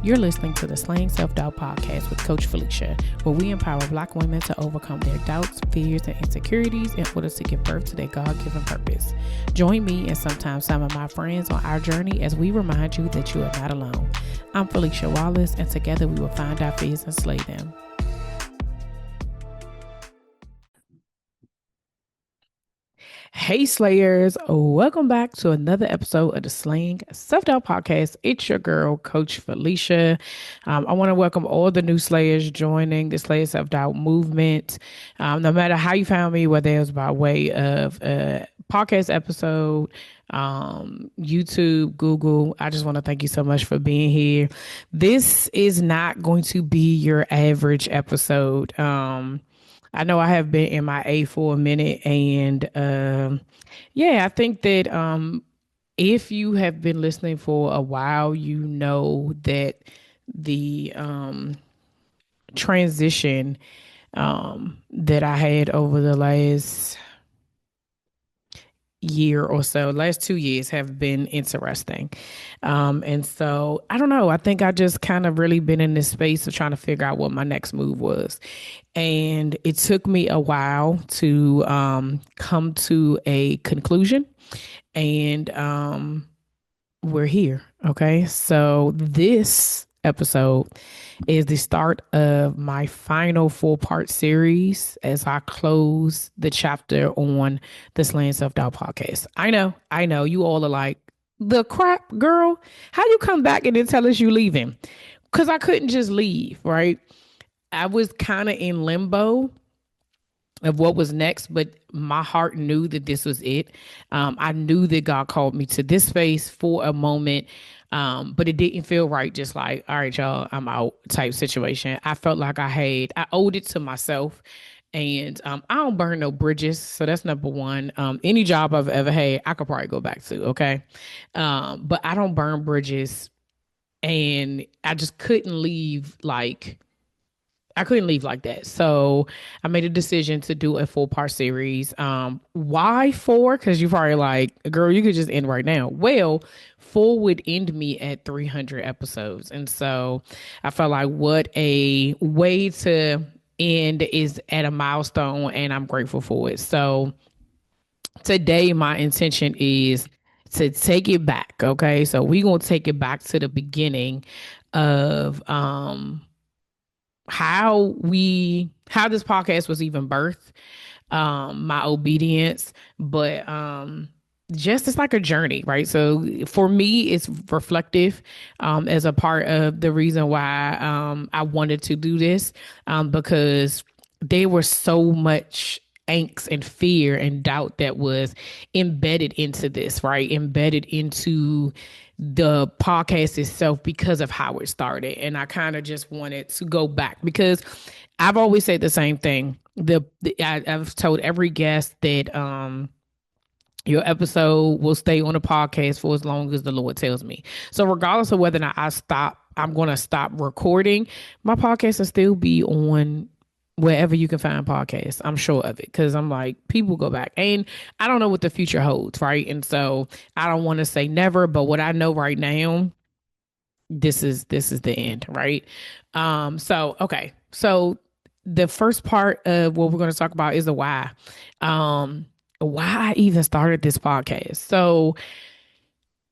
You're listening to the Slaying Self-Doubt podcast with Coach Felicia, where we empower Black women to overcome their doubts, fears, and insecurities in order to give birth to their God-given purpose. Join me and sometimes some of my friends on our journey as we remind you that you are not alone. I'm Felicia Wallace, and together we will find our fears and slay them. Hey Slayers, welcome back to another episode of the Slaying Self-Doubt podcast. It's your girl, Coach Felicia. I want to welcome all the new Slayers joining the Slaying Self-Doubt movement. No matter how you found me, whether it was by way of a podcast episode, YouTube, Google, I just want to thank you so much for being here. This is not going to be your average episode. I know I have been MIA for a minute, and I think that if you have been listening for a while, you know that the transition that I had over the last year or so, last 2 years have been interesting. And so I don't know, I think I just kind of really been in this space of trying to figure out what my next move was. And it took me a while to come to a conclusion. And we're here. Okay. So this episode is the start of my final 4-part series as I close the chapter on the Slaying Self-Doubt podcast. I know you all are like, the crap, girl, how you come back and then tell us you leaving? Because I couldn't just leave, right? I was kind of in limbo of what was next, but my heart knew that this was it. I knew that God called me to this space for a moment. But it didn't feel right. Just like, all right, y'all, I'm out type situation. I felt like I owed it to myself. And I don't burn no bridges. So that's number one. Any job I've ever had, I could probably go back to. Okay. But I don't burn bridges. And I just couldn't leave like that. So I made a decision to do a 4-part series. Why 4? Because you're probably like, girl, you could just end right now. Well, 4 would end me at 300 episodes. And so I felt like what a way to end is at a milestone, and I'm grateful for it. So today, my intention is to take it back. Okay. So we're going to take it back to the beginning of, how this podcast was even birthed, my obedience, but just it's like a journey, right? So for me, it's reflective as a part of the reason why I wanted to do this, because there was so much angst and fear and doubt that was embedded into this, right? Embedded into the podcast itself because of how it started. And I kind of just wanted to go back because I've always said the same thing. I've told every guest that your episode will stay on the podcast for as long as the Lord tells me. So regardless of whether or not I'm going to stop recording, my podcast will still be on wherever you can find podcasts. I'm sure of it because I'm like, people go back and I don't know what the future holds, right? And so I don't want to say never, but what I know right now, this is the end, right? Okay. So the first part of what we're going to talk about is the why. Why I even started this podcast. So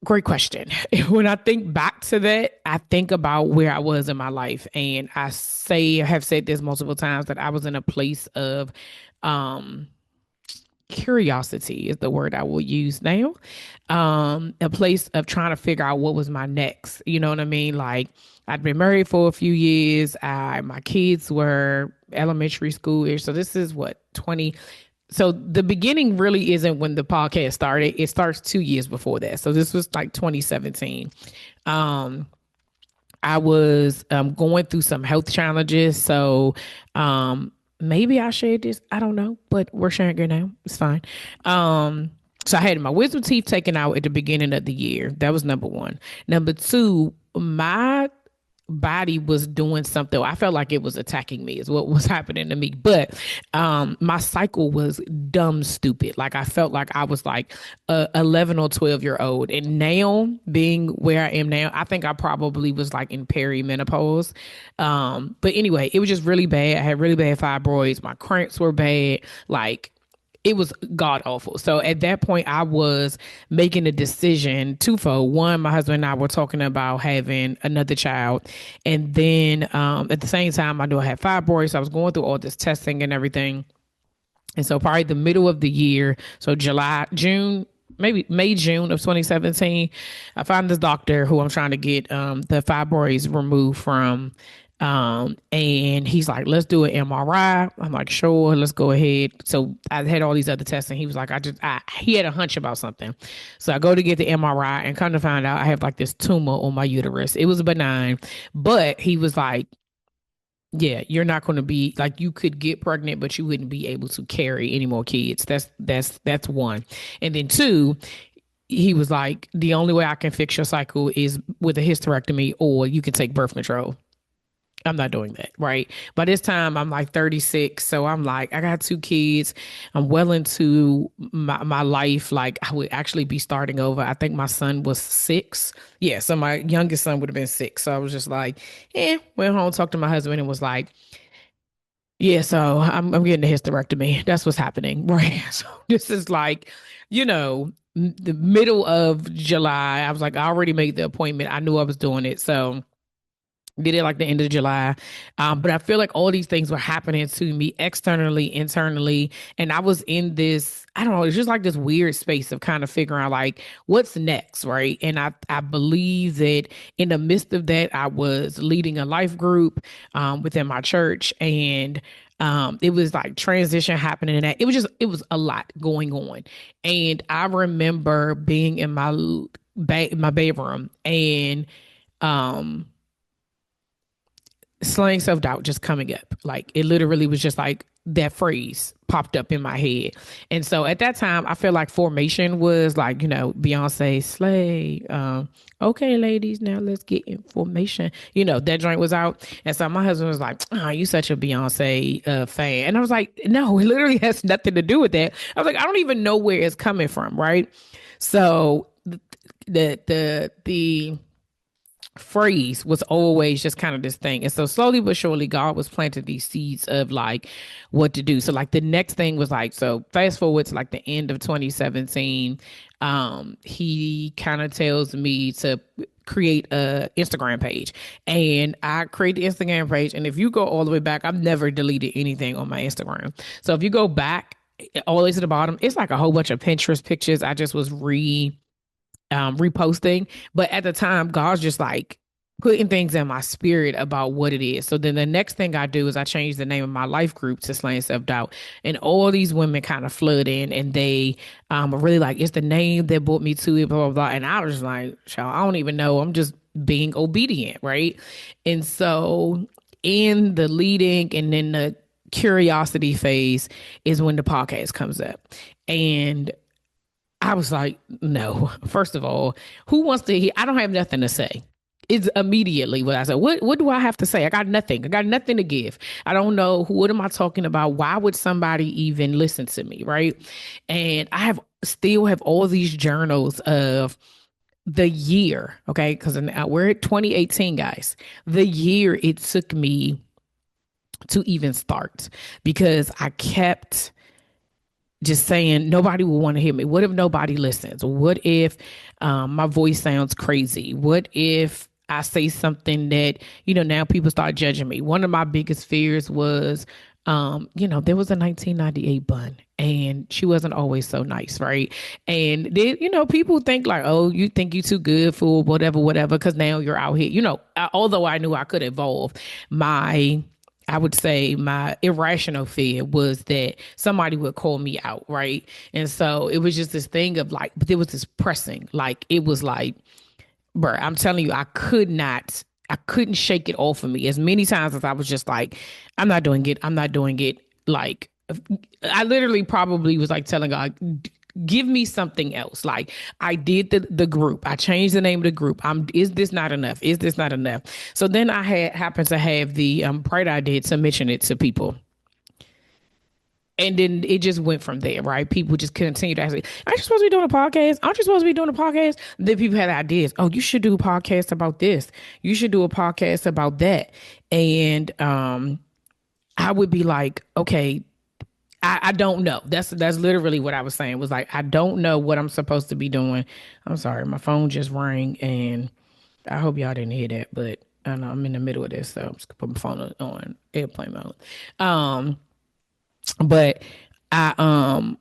great question. When I think back to that, I think about where I was in my life. And I have said this multiple times that I was in a place of curiosity is the word I will use now. A place of trying to figure out what was my next. You know what I mean? Like I'd been married for a few years. My kids were elementary school-ish. So this is what, 20. So the beginning really isn't when the podcast started. It starts 2 years before that. So this was like 2017. I was going through some health challenges. So maybe I shared this. I don't know, but we're sharing it now. It's fine. So I had my wisdom teeth taken out at the beginning of the year. That was number one. Number two, my body was doing something. I felt like it was attacking me is what was happening to me. But my cycle was dumb stupid. Like I felt like I was like a 11 or 12-year old. And now being where I am now, I think I probably was like in perimenopause. But anyway, it was just really bad. I had really bad fibroids. My cramps were bad. Like it was god awful. So at that point, I was making a decision twofold. One, my husband and I were talking about having another child, and then at the same time, I knew I had fibroids. So I was going through all this testing and everything. And so probably the middle of the year, so July, June, maybe May, June of 2017, I found this doctor who I'm trying to get the fibroids removed from. And he's like, let's do an MRI. I'm like, sure, let's go ahead. So I had all these other tests, and he was like, he had a hunch about something. So I go to get the MRI, and come to find out I have like this tumor on my uterus. It was benign, but he was like, yeah, you're not going to be like, you could get pregnant, but you wouldn't be able to carry any more kids. That's one. And then two, he was like, the only way I can fix your cycle is with a hysterectomy, or you can take birth control. I'm not doing that, right? By this time, I'm like 36. So I'm like, I got two kids. I'm well into my life. Like, I would actually be starting over. I think my son was 6. Yeah, so my youngest son would have been 6. So I was just like, went home, talked to my husband, and was like, yeah, so I'm getting a hysterectomy. That's what's happening, right? So this is like, the middle of July. I was like, I already made the appointment. I knew I was doing it. So did it like the end of July. But I feel like all these things were happening to me externally, internally. And I was in this, I don't know, it's just like this weird space of kind of figuring out like what's next, right? And I believe that in the midst of that, I was leading a life group within my church. And it was like transition happening and that it was a lot going on. And I remember being in my bedroom and slaying self-doubt just coming up. Like it literally was just like that phrase popped up in my head. And so at that time, I feel like Formation was like, Beyonce slay. Okay, ladies, now let's get in formation. That joint was out. And so my husband was like, oh, you such a Beyonce fan. And I was like, no, it literally has nothing to do with that. I was like, I don't even know where it's coming from, right? So the phrase was always just kind of this thing. And so slowly but surely, God was planting these seeds of like what to do. So like the next thing was like, so fast forward to like the end of 2017, he kind of tells me to create a Instagram page, and I create the Instagram page. And if you go all the way back, I've never deleted anything on my Instagram. So if you go back all the way to the bottom, it's like a whole bunch of Pinterest pictures. I just was reposting. But at the time, God's just like putting things in my spirit about what it is. So then the next thing I do is I change the name of my life group to Slaying Self Doubt. And all these women kind of flood in, and they are really like, it's the name that brought me to it, blah, blah, blah. And I was like, child, I don't even know. I'm just being obedient, right? And so in the leading and then the curiosity phase is when the podcast comes up. And I was like, no, first of all, who wants to hear? I don't have nothing to say. It's immediately what I said. What do I have to say? I got nothing. I got nothing to give. I don't know. What am I talking about? Why would somebody even listen to me? Right. And I still have all these journals of the year. Okay. Because we're at 2018, guys. The year it took me to even start, because I kept just saying nobody will want to hear me. What if nobody listens? What if my voice sounds crazy? What if I say something that, now people start judging me? One of my biggest fears was, there was a 1998 bun, and she wasn't always so nice, right? And then, people think like, oh, you think you too good for whatever, because now you're out here. Although I knew I could evolve, I would say my irrational fear was that somebody would call me out, right? And so it was just this thing of like, but there was this pressing. Like, it was like, bro, I'm telling you, I couldn't shake it off of me. As many times as I was just like, I'm not doing it. Like, I literally probably was like telling God, give me something else. Like I did the group. I changed the name of the group. Is this not enough? Is this not enough? So then I had happened to have the bright idea to mention it to people. And then it just went from there, right? People just continued to ask me, aren't you supposed to be doing a podcast? Aren't you supposed to be doing a podcast? Then people had ideas. Oh, you should do a podcast about this. You should do a podcast about that. And I would be like, okay, I don't know. That's literally what I was saying. Was like, I don't know what I'm supposed to be doing. I'm sorry, my phone just rang, and I hope y'all didn't hear that, but I know I'm in the middle of this, so I'm just gonna put my phone on airplane mode. But I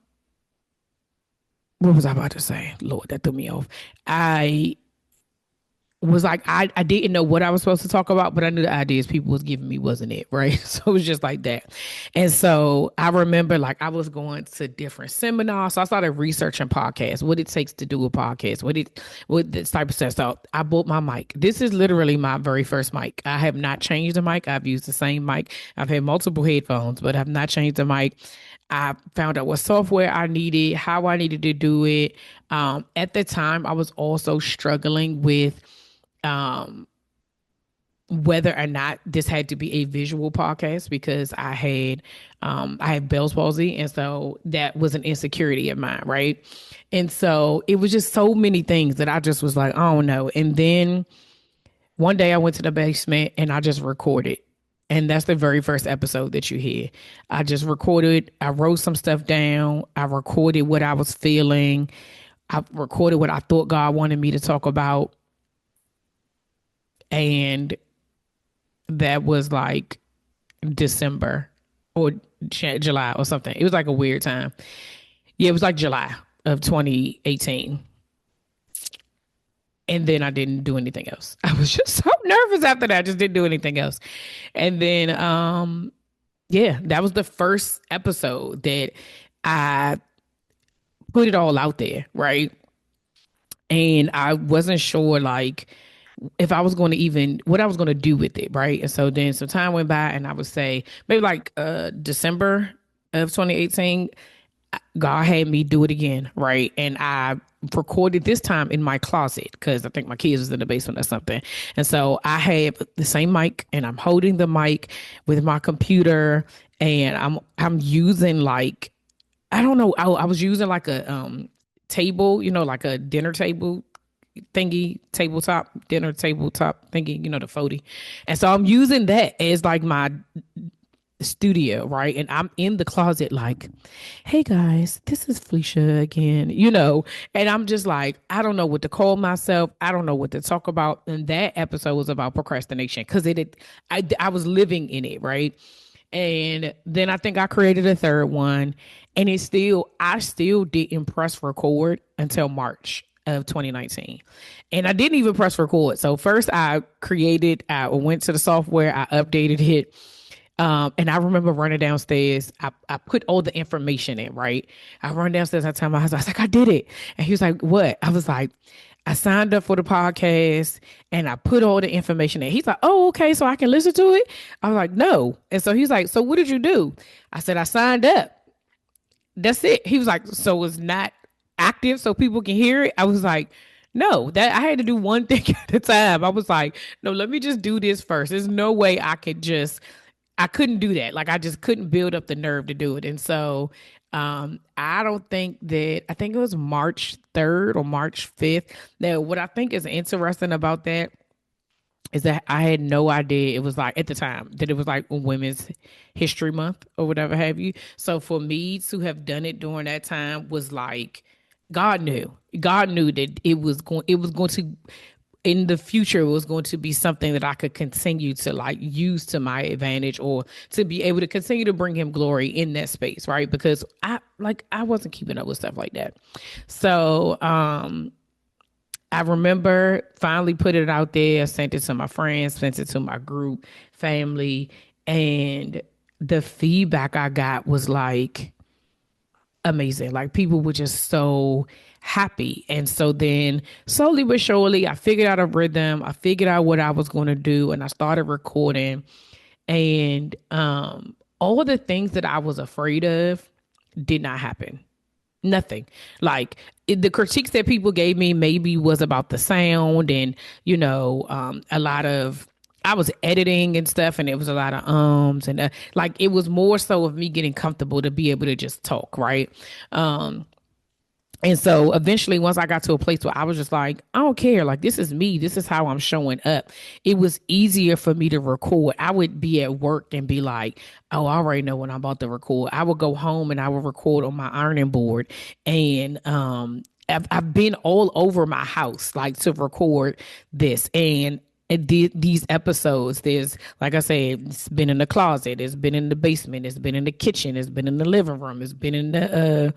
what was I about to say? Lord, that threw me off. I was like, I didn't know what I was supposed to talk about, but I knew the ideas people was giving me wasn't it, right? So it was just like that. And so I remember like I was going to different seminars. So I started researching podcasts, what it takes to do a podcast, what this type of stuff. So I bought my mic. This is literally my very first mic. I have not changed the mic. I've used the same mic. I've had multiple headphones, but I've not changed the mic. I found out what software I needed, how I needed to do it. At the time, I was also struggling with whether or not this had to be a visual podcast because I had Bell's palsy, and so that was an insecurity of mine, right? And so it was just so many things that I just was like, oh no. And then one day I went to the basement and I just recorded. And that's the very first episode that you hear. I just recorded, I wrote some stuff down, I recorded what I was feeling, I recorded what I thought God wanted me to talk about. And that was like December or July or something. It was like a weird time. Yeah, it was like July of 2018. And then I didn't do anything else. I was just so nervous after that. I just didn't do anything else. And then yeah, that was the first episode that I put it all out there, right? And I wasn't sure like if I was going to even what I was going to do with it, right? And so then some time went by, and I would say maybe like December of 2018, God had me do it again, right? And I recorded this time in my closet because I think my kids was in the basement or something. And so I had the same mic, and I'm holding the mic with my computer, and I'm using like I don't know, I was using like a table, like a dinner table thingy, tabletop, dinner tabletop thingy, the 40. And so I'm using that as like my studio, right? And I'm in the closet like, hey guys, this is Felicia again, and I'm just like, I don't know what to call myself. I don't know what to talk about. And that episode was about procrastination because I was living in it, right? And then I think I created a third one, and I still didn't press record until March of 2019. And I didn't even press record. So first I went to the software, I updated it. And I remember running downstairs. I put all the information in, right? I run downstairs. I tell my husband, I was like, I did it. And he was like, what? I was like, I signed up for the podcast and I put all the information in. He's like, oh, okay, so I can listen to it? I was like, no. And so he's like, so what did you do? I said, I signed up. That's it. He was like, so it's not active so people can hear it? I was like, no, that I had to do one thing at a time. I was like, no, let me just do this first. There's no way I couldn't do that. Like I just couldn't build up the nerve to do it. And so I think it was March 3rd or March 5th. Now, what I think is interesting about that is that I had no idea it was like at the time that it was like Women's History Month or whatever have you. So for me to have done it during that time was like God knew. God knew that it was going to in the future it was going to be something that I could continue to like use to my advantage or to be able to continue to bring him glory in that space, right? Because I wasn't keeping up with stuff like that. So I remember finally put it out there, sent it to my friends, sent it to my group, family, and the feedback I got was like amazing. Like people were just so happy. And so then slowly but surely, I figured out a rhythm. I figured out what I was going to do, and I started recording. And all of the things that I was afraid of did not happen. Nothing. Like the critiques that people gave me maybe was about the sound and, a lot of, I was editing and stuff, and it was a lot of and like it was more so of me getting comfortable to be able to just talk, right? And so eventually, once I got to a place where I was just like, I don't care. Like, this is me. This is how I'm showing up. It was easier for me to record. I would be at work and be like, oh, I already know when I'm about to record. I would go home and I would record on my ironing board. And I've been all over my house, like, to record this. And these episodes, there's, like I said, it's been in the closet, it's been in the basement, it's been in the kitchen, it's been in the living room, it's been in the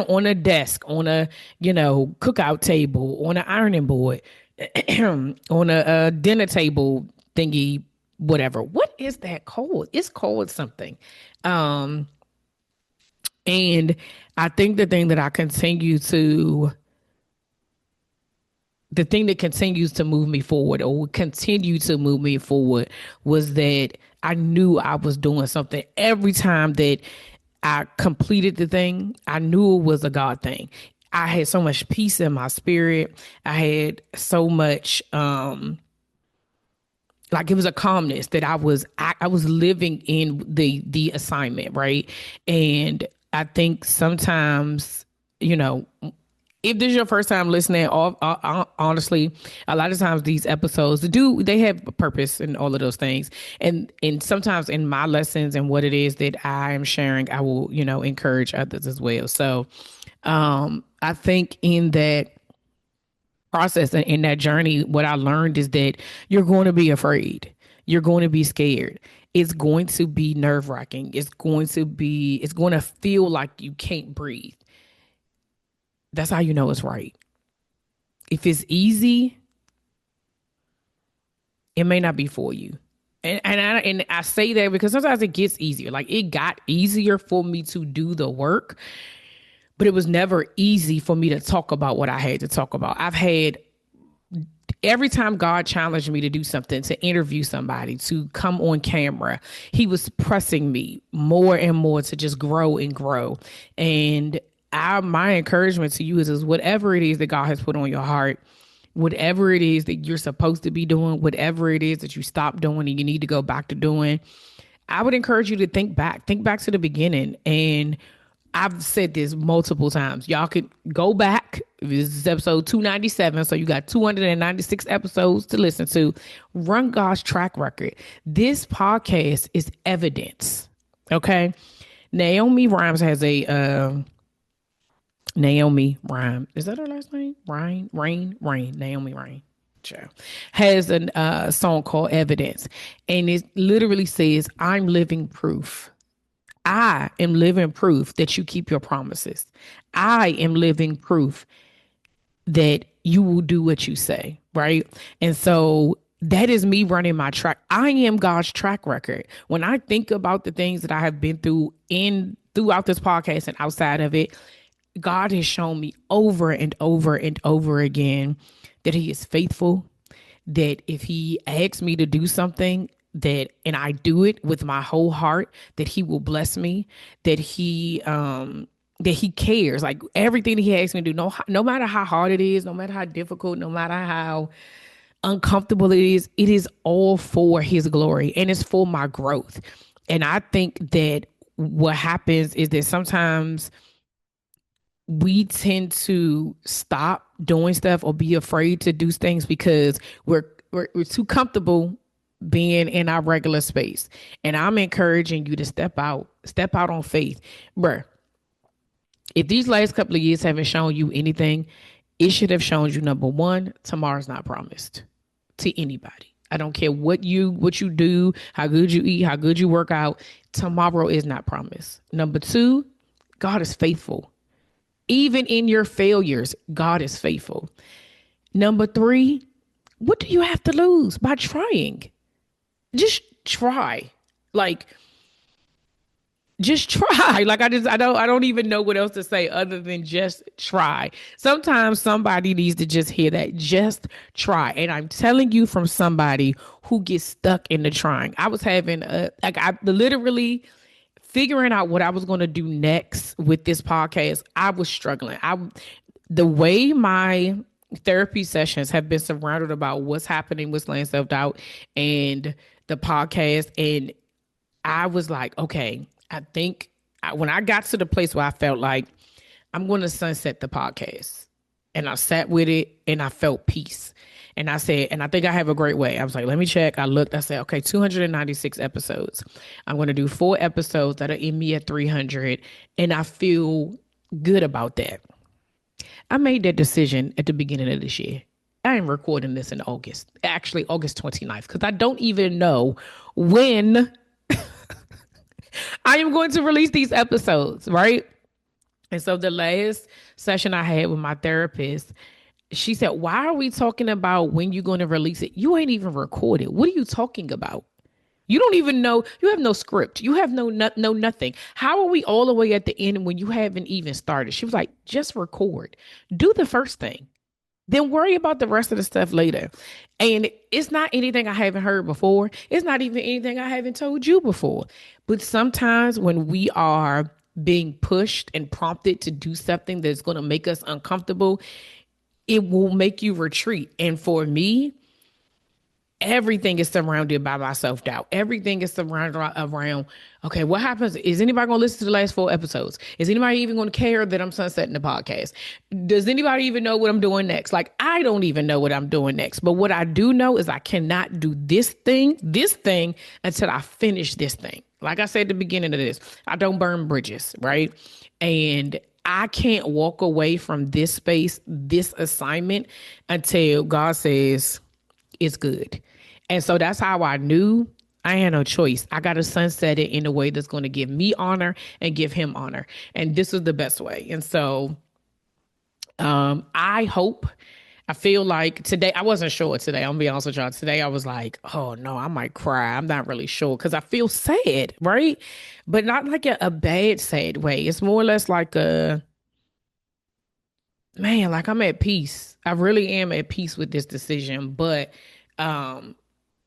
on a desk, on a cookout table, on an ironing board, on a dinner table thingy, whatever. What is that called? It's called something. And I think the thing that continues to move me forward, or will continue to move me forward, was that I knew I was doing something. Every time that I completed the thing, I knew it was a God thing. I had so much peace in my spirit. I had so much, like, it was a calmness that I was living in the assignment, right? And I think sometimes, if this is your first time listening, honestly, a lot of times these episodes they have a purpose and all of those things. And sometimes in my lessons and what it is that I am sharing, I will, encourage others as well. So I think in that process and in that journey, what I learned is that you're going to be afraid. You're going to be scared. It's going to be nerve-wracking. It's going to feel like you can't breathe. That's how you know it's right. If it's easy, it may not be for you. And I say that because sometimes it gets easier. Like, it got easier for me to do the work, but it was never easy for me to talk about what I had to talk about. Every time God challenged me to do something, to interview somebody, to come on camera, he was pressing me more and more to just grow and grow. And my encouragement to you is whatever it is that God has put on your heart, whatever it is that you're supposed to be doing, whatever it is that you stopped doing and you need to go back to doing, I would encourage you to think back to the beginning. And I've said this multiple times. Y'all could go back. This is episode 297. So you got 296 episodes to listen to. Run God's track record. This podcast is evidence. Okay. Naomi Rhymes has Naomi Rhyme. Is that her last name? Rain. Naomi Rain. Sure. Has a song called Evidence. And it literally says, I'm living proof. I am living proof that you keep your promises. I am living proof that you will do what you say, right? And so that is me running my track. I am God's track record. When I think about the things that I have been through throughout this podcast and outside of it, God has shown me over and over and over again that he is faithful, that if he asks me to do something, and I do it with my whole heart, that he will bless me, that he cares. Like, everything that he asks me to do, no matter how hard it is, no matter how difficult, no matter how uncomfortable it is all for his glory and it's for my growth. And I think that what happens is that sometimes we tend to stop doing stuff or be afraid to do things because we're too comfortable being in our regular space. And I'm encouraging you to step out on faith. Bruh, if these last couple of years haven't shown you anything, it should have shown you, number one, tomorrow's not promised to anybody. I don't care what you do, how good you eat, how good you work out. Tomorrow is not promised. Number two, God is faithful. Even in your failures, God is faithful. Number three, what do you have to lose by trying? Just try. Just try. I don't even know what else to say other than just try. Sometimes somebody needs to just hear that. Just try. And I'm telling you from somebody who gets stuck in the trying. I was having I literally figuring out what I was going to do next with this podcast, I was struggling. The way my therapy sessions have been surrounded about what's happening with Slaying Self Doubt and the podcast, and I was like, okay, I think when I got to the place where I felt like I'm going to sunset the podcast, and I sat with it and I felt peace. And I said, and I think I have a great way. I was like, let me check. I looked, I said, okay, 296 episodes. I'm going to do 4 episodes that are in me at 300. And I feel good about that. I made that decision at the beginning of this year. I am recording this in August, actually August 29th, because I don't even know when I am going to release these episodes, right? And so the last session I had with my therapist, she said, why are we talking about when you're going to release it? You ain't even recorded. What are you talking about? You don't even know. You have no script. You have no nothing. How are we all the way at the end when you haven't even started? She was like, just record. Do the first thing. Then worry about the rest of the stuff later. And it's not anything I haven't heard before. It's not even anything I haven't told you before. But sometimes when we are being pushed and prompted to do something that's going to make us uncomfortable, it will make you retreat. And for me, everything is surrounded by my self doubt. Everything is surrounded around, okay, what happens? Is anybody going to listen to the last 4 episodes? Is anybody even going to care that I'm sunsetting the podcast? Does anybody even know what I'm doing next? Like, I don't even know what I'm doing next. But what I do know is I cannot do this thing, until I finish this thing. Like I said at the beginning of this, I don't burn bridges, right? And I can't walk away from this space, this assignment, until God says it's good. And so that's how I knew I had no choice. I got to sunset it in a way that's going to give me honor and give him honor. And this is the best way. And so I hope, I feel like today, I wasn't sure today. I'm gonna be honest with y'all. Today I was like, oh no, I might cry. I'm not really sure because I feel sad, right? But not like a bad sad way. It's more or less like man, like I'm at peace. I really am at peace with this decision. But um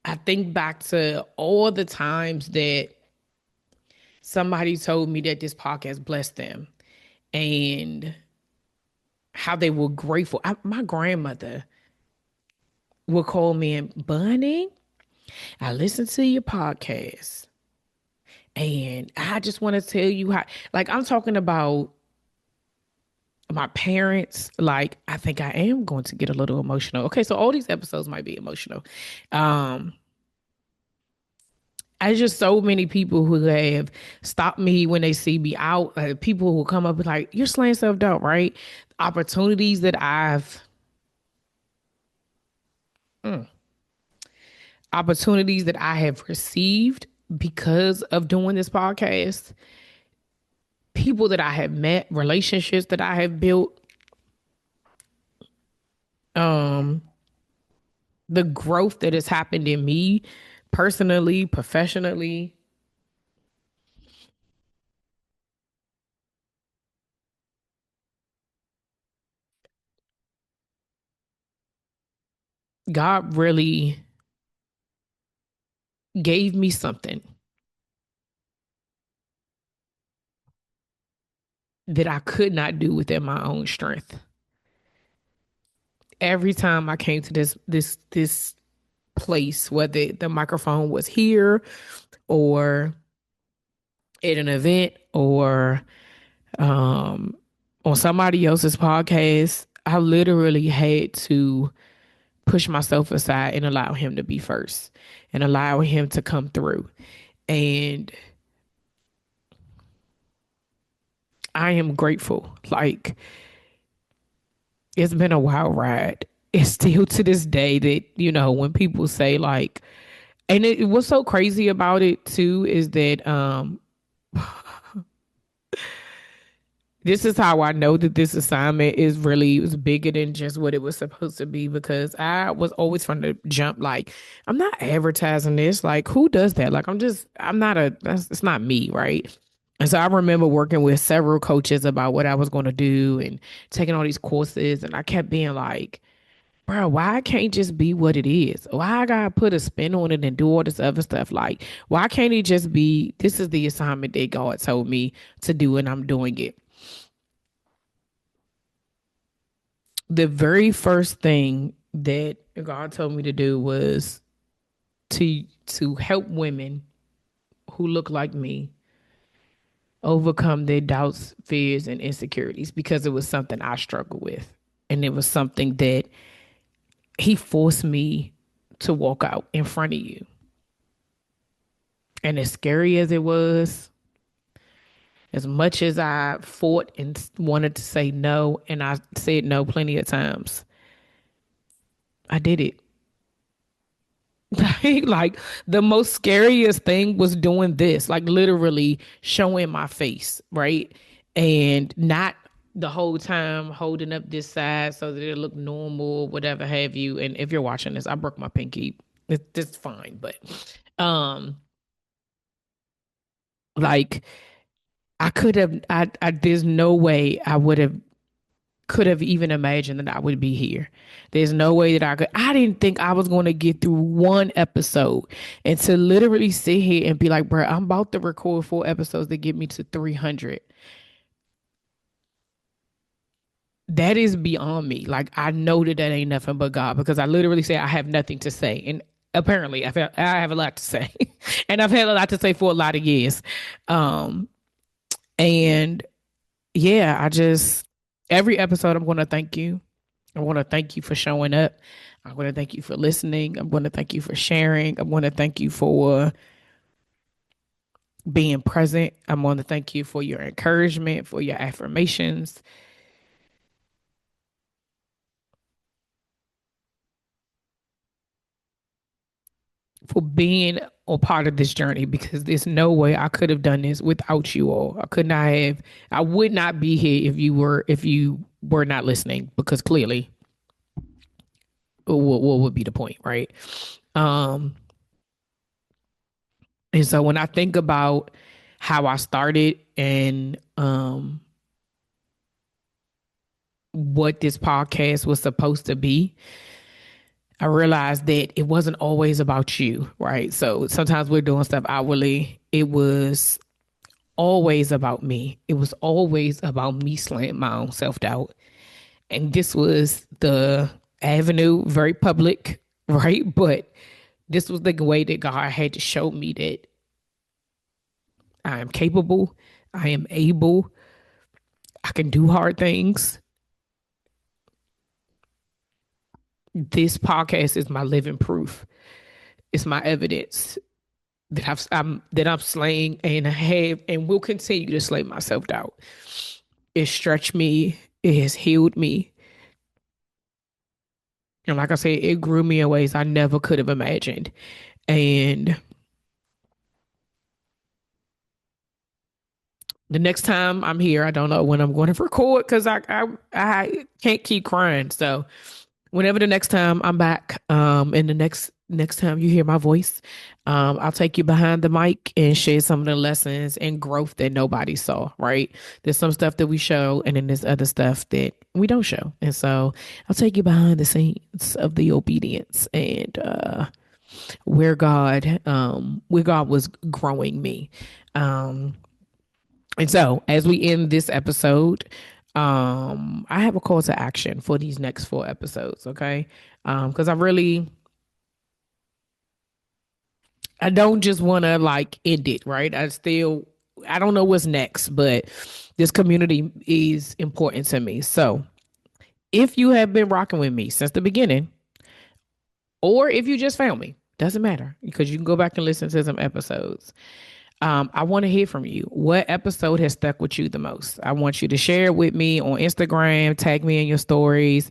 I think back to all the times that somebody told me that this podcast blessed them and how they were grateful. My grandmother would call me and, Bunny, I listened to your podcast and I just want to tell you how, like, I'm talking about my parents. Like, I think I am going to get a little emotional. Okay, so all these episodes might be emotional. Um, I just so many people who have stopped me when they see me out. People who come up with like, "You're slaying self doubt, right?" Opportunities that mm, opportunities that I have received because of doing this podcast. People that I have met, relationships that I have built, um, the growth that has happened in me personally, professionally. God really gave me something that I could not do within my own strength. Every time I came to this place, whether the microphone was here or at an event or um, on somebody else's podcast, I literally had to push myself aside and allow him to be first and allow him to come through. And I am grateful. Like, it's been a wild ride. It's still to this day that, when people say like, and what's so crazy about it too is that this is how I know that this assignment is really was bigger than just what it was supposed to be, because I was always from the jump like, I'm not advertising this. Like, who does that? Like, I'm not it's not me, right? And so I remember working with several coaches about what I was going to do and taking all these courses, and I kept being like, bro, why can't it just be what it is? Why I gotta put a spin on it and do all this other stuff? Like, why can't it just be this is the assignment that God told me to do and I'm doing it? The very first thing that God told me to do was to help women who look like me overcome their doubts, fears, and insecurities because it was something I struggled with. And it was something that he forced me to walk out in front of you. And as scary as it was, as much as I fought and wanted to say no, and I said no plenty of times, I did it. Like the most scariest thing was doing this, like literally showing my face, right? And not the whole time holding up this side so that it looked normal, whatever have you. And if you're watching this, I broke my pinky. It's fine, but um, like I could have, there's no way I would have could have even imagined that I would be here. There's no way that I didn't think I was going to get through one episode and to literally sit here and be like, bro, I'm about to record 4 episodes that get me to 300. That is beyond me. Like, I know that that ain't nothing but God because I literally say I have nothing to say. And apparently I have a lot to say and I've had a lot to say for a lot of years. Um, and yeah, every episode, I'm going to thank you. I want to thank you for showing up. I want to thank you for listening. I want to thank you for sharing. I want to thank you for being present. I want to thank you for your encouragement, for your affirmations, for being a part of this journey because there's no way I could have done this without you all. I would not be here if you were not listening because clearly what would be the point, right? Um, and so when I think about how I started and what this podcast was supposed to be, I realized that it wasn't always about you, right? So sometimes we're doing stuff outwardly. It was always about me. It was always about me slaying my own self doubt. And this was the avenue, very public, right? But this was the way that God had to show me that I am capable, I am able, I can do hard things. This podcast is my living proof. It's my evidence that I'm slaying and have and will continue to slay my self doubt. It stretched me. It has healed me. And like I said, it grew me in ways I never could have imagined. And the next time I'm here, I don't know when I'm going to record because I can't keep crying. So whenever the next time I'm back, and the next time you hear my voice, I'll take you behind the mic and share some of the lessons and growth that nobody saw, right? There's some stuff that we show, and then there's other stuff that we don't show. And so I'll take you behind the scenes of the obedience and where God was growing me. Um, and so as we end this episode, I have a call to action for these next 4 episodes, okay? Because I don't just want to like end it, right? I don't know what's next, but this community is important to me. So if you have been rocking with me since the beginning, or if you just found me, doesn't matter because you can go back and listen to some episodes. I want to hear from you. What episode has stuck with you the most? I want you to share it with me on Instagram, tag me in your stories.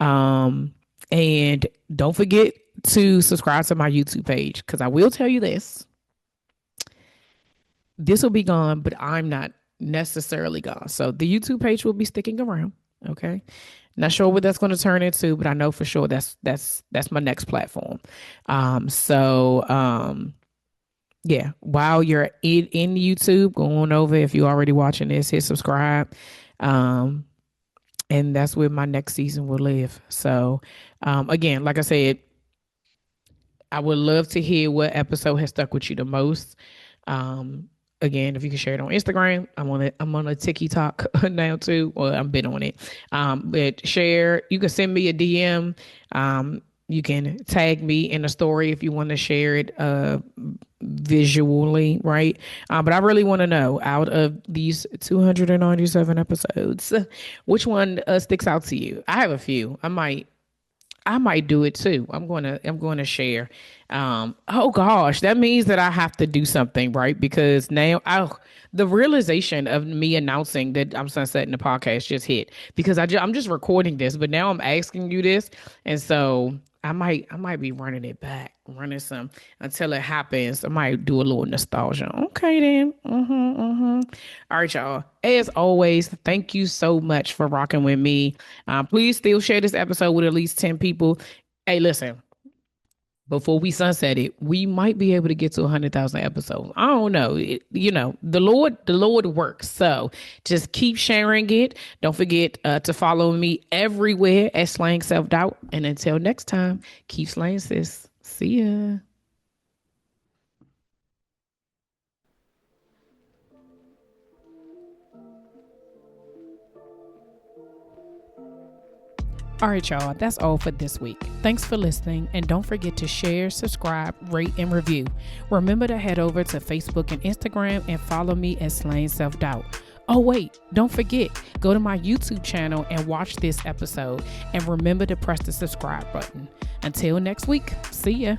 Um, and don't forget to subscribe to my YouTube page because I will tell you this. This will be gone, but I'm not necessarily gone. So the YouTube page will be sticking around. Okay. Not sure what that's going to turn into, but I know for sure that's my next platform. Yeah, while you're in YouTube, go on over if you're already watching this, hit subscribe. Um, and that's where my next season will live. So, again, like I said, I would love to hear what episode has stuck with you the most. Um, Again, if you can share it on Instagram, I'm on a TikTok now too, or I'm been on it. But share, you can send me a DM. You can tag me in a story if you want to share it visually, right? But I really want to know, out of these 297 episodes, which one sticks out to you? I have a few. I might do it too. I'm going to share. Oh gosh, that means that I have to do something, right? Because now the realization of me announcing that I'm sunsetting the podcast just hit, because I'm just recording this, but now I'm asking you this. And so I might be running it back, running some until it happens. I might do a little nostalgia. Okay, then. All right, y'all. As always, thank you so much for rocking with me. Please still share this episode with at least 10 people. Hey, listen. Before we sunset it, we might be able to get to 100,000 episodes. I don't know. The Lord works. So just keep sharing it. Don't forget to follow me everywhere at Slaying Self Doubt. And until next time, keep slaying, sis. See ya. All right, y'all, that's all for this week. Thanks for listening, and don't forget to share, subscribe, rate, and review. Remember to head over to Facebook and Instagram and follow me at Slaying Self Doubt. Oh, wait, don't forget, go to my YouTube channel and watch this episode, and remember to press the subscribe button. Until next week, see ya.